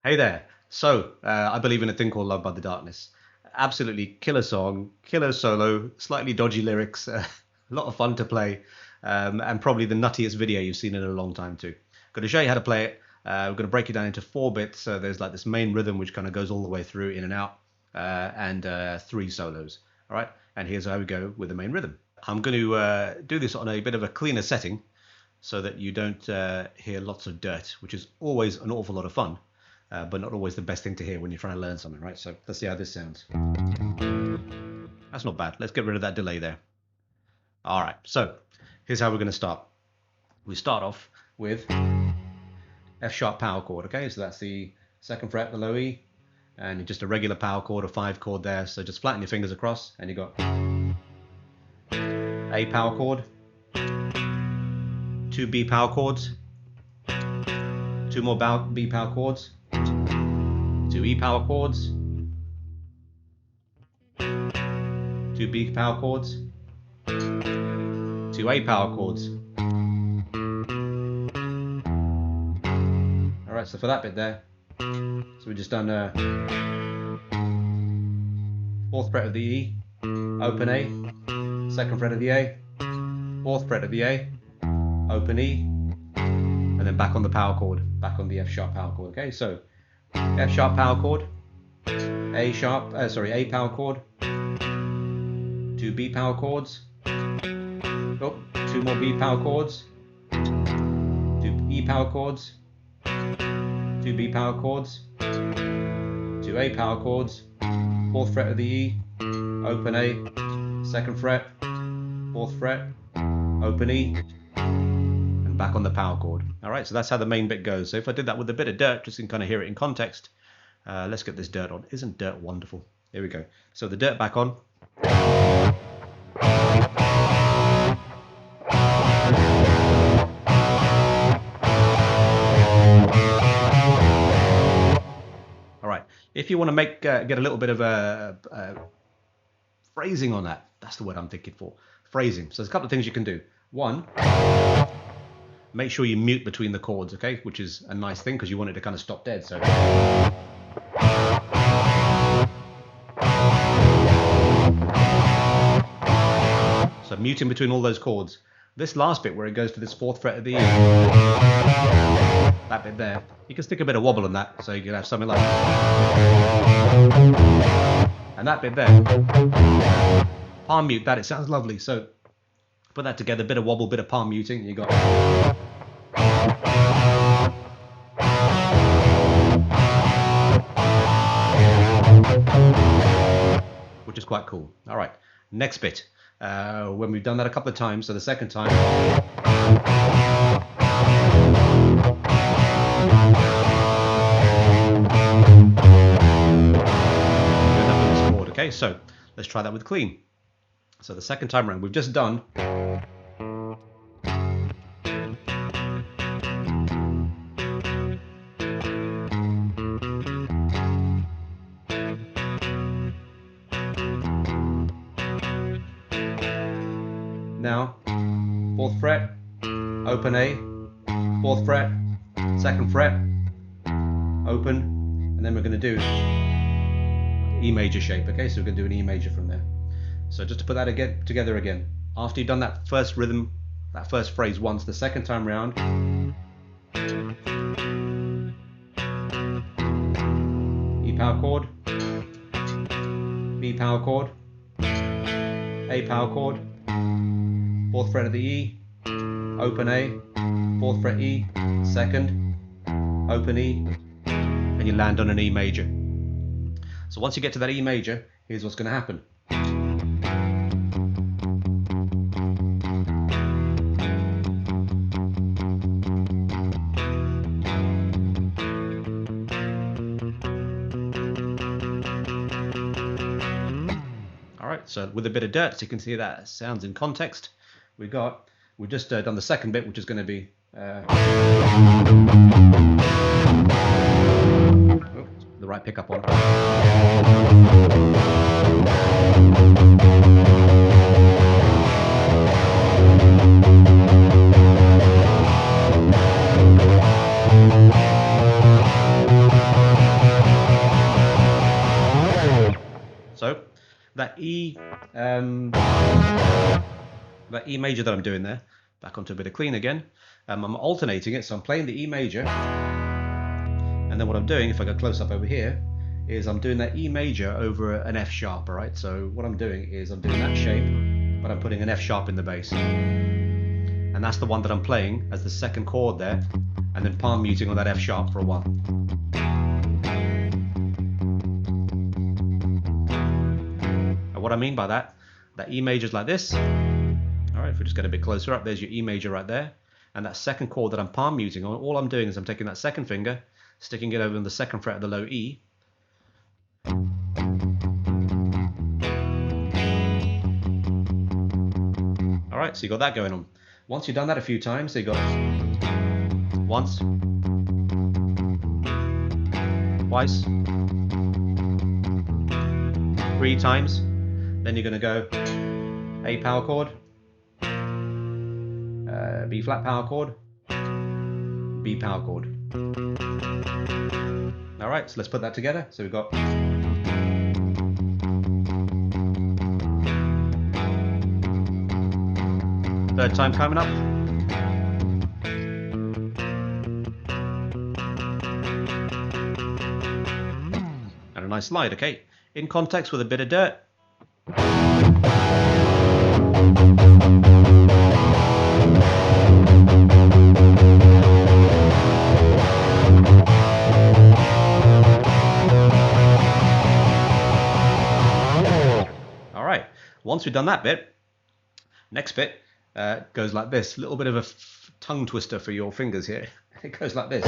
Hey there. I believe in a thing called Love by the Darkness. Absolutely killer song, killer solo, slightly dodgy lyrics, a lot of fun to play, and probably the nuttiest video you've seen in a long time too. Going to show you how to play it. We're going to break it down into 4 bits. So there's like this main rhythm which kind of goes all the way through, in and out, and 3 solos. All right, and here's how we go with the main rhythm. I'm going to do this on a bit of a cleaner setting so that you don't hear lots of dirt, which is always an awful lot of fun, but not always the best thing to hear when you're trying to learn something, right? So let's see how this sounds. That's not bad. Let's get rid of that delay there. All right, so here's how we're going to start. We start off with F sharp power chord, okay? So that's the 2nd fret, the low E, and just a regular power chord, a 5 chord there. So just flatten your fingers across, and you got A power chord, 2 B power chords, 2 more B power chords, 2 E power chords, 2 B power chords, 2 A power chords. Alright, so for that bit there, so we've just done 4th fret of the E, open A, 2nd fret of the A, 4th fret of the A, open E, and then back on the power chord, back on the F sharp power chord. Okay, so F sharp power chord, A power chord, 2 B power chords, 2 more B power chords, 2 E power chords, 2 B power chords, 2 A power chords, 4th fret of the E, open A, 2nd fret, 4th fret, open E, and back on the power chord. Alright, so that's how the main bit goes. So if I did that with a bit of dirt, just so you can kind of hear it in context, let's get this dirt on. Isn't dirt wonderful? Here we go. So the dirt back on. Alright, if you want to get a little bit of phrasing on that, that's the word I'm thinking for. Phrasing. So there's a couple of things you can do. One, make sure you mute between the chords, okay? Which is a nice thing because you want it to kind of stop dead. So muting between all those chords. This last bit where it goes to this 4th fret of the E, that bit there, you can stick a bit of wobble in that, so you can have something like, and that bit there, palm mute that, it sounds lovely. So put that together, bit of wobble, bit of palm muting, and you got, which is quite cool. All right, next bit. When we've done that a couple of times, so the second time, this chord, okay? So let's try that with clean. So the second time around, we've just done now 4th fret, open A, 4th fret, 2nd fret, open, and then we're going to do E major shape, okay? So we're going to do an E major from there. So just to put that together again, after you've done that first rhythm, that first phrase once, the second time round, E power chord, B power chord, A power chord, 4th fret of the E, open A, 4th fret E, 2nd, open E, and you land on an E major. So once you get to that E major, here's what's going to happen. Alright, so with a bit of dirt, so you can see that sounds in context. We've just done the second bit, which is going to be the right pickup on. that E major that I'm doing there, back onto a bit of clean again. I'm alternating it, so I'm playing the E major, and then what I'm doing, if I go close up over here, is I'm doing that E major over an F sharp. All right, so what I'm doing is I'm doing that shape, but I'm putting an F sharp in the bass, and that's the one that I'm playing as the second chord there, and then palm muting on that F sharp for a while. And what I mean by that E major is like this. All right, if we just get a bit closer up, there's your E major right there, and that second chord that I'm palm muting on, all I'm doing is I'm taking that second finger, sticking it over on the second fret of the low E. All right, so you got that going on. Once you've done that a few times, so you got once, twice, 3 times, then you're going to go A power chord, B flat power chord, B power chord. All right, so let's put that together. So we've got third time coming up. And a nice slide, okay? In context with a bit of dirt. All right, once we've done that bit, next bit goes like this. A little bit of a tongue twister for your fingers here. It goes like this.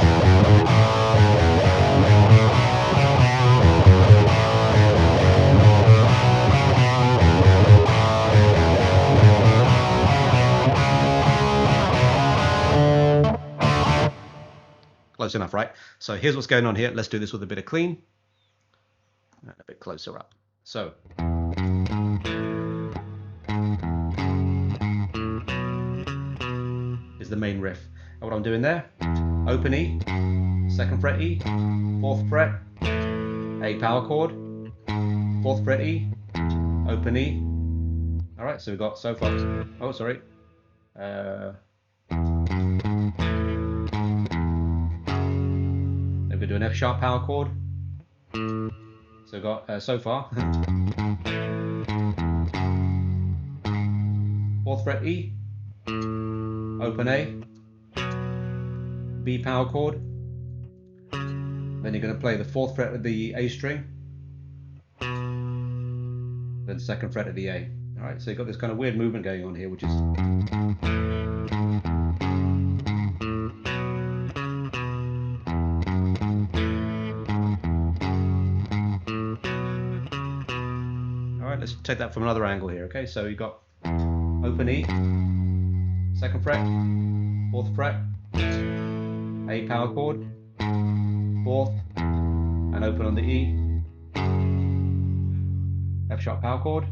Close enough, right? So here's what's going on here. Let's do this with a bit of clean. And a bit closer up. So. Is the main riff. And what I'm doing there, open E, second fret E, 4th fret, A power chord, 4th fret E, open E. All right, so we've got so far. Oh, sorry. Then we do an F sharp power chord. So we've got so far. 4th fret E, open A, B power chord, then you're going to play the 4th fret of the A string, then 2nd fret of the A. Alright, so you've got this kind of weird movement going on here, which is... Alright, let's take that from another angle here, okay? So you've got open E, 2nd fret, 4th fret, A power chord, 4th, and open on the E, F sharp power chord,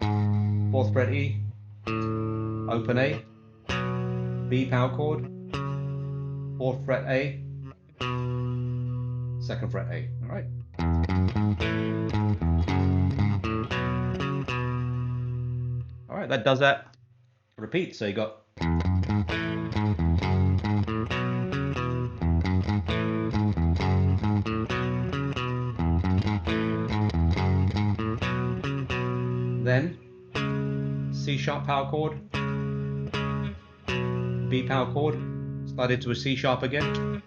4th fret E, open A, B power chord, 4th fret A, 2nd fret A. All right. All right, that does that. Repeat. So you got. Then C sharp power chord, B power chord, slide into a C sharp again,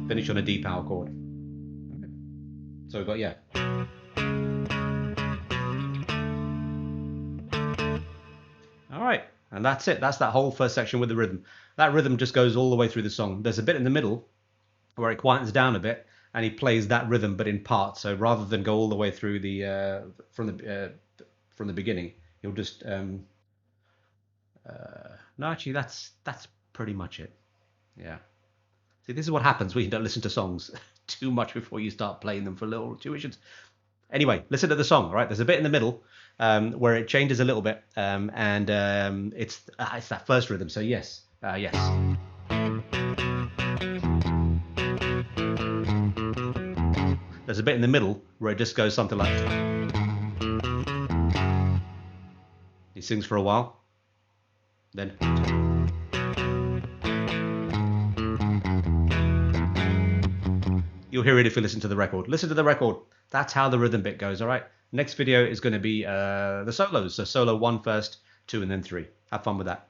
finish on a D power chord. So we've got, yeah. All right, and that's it. That's that whole first section with the rhythm. That rhythm just goes all the way through the song. There's a bit in the middle where it quietens down a bit, and he plays that rhythm but in parts. So rather than go all the way through the from the beginning, he'll just no, actually that's pretty much it. Yeah. See, this is what happens when you don't listen to songs too much before you start playing them for little tuitions. Anyway, listen to the song. All right, there's a bit in the middle where it changes a little bit, and it's that first rhythm. So yes, yes. There's a bit in the middle where it just goes something like. He sings for a while, then you'll hear it if you listen to the record. Listen to the record. That's how the rhythm bit goes, all right? Next video is going to be the solos. So solo 1 first, 2, and then 3. Have fun with that.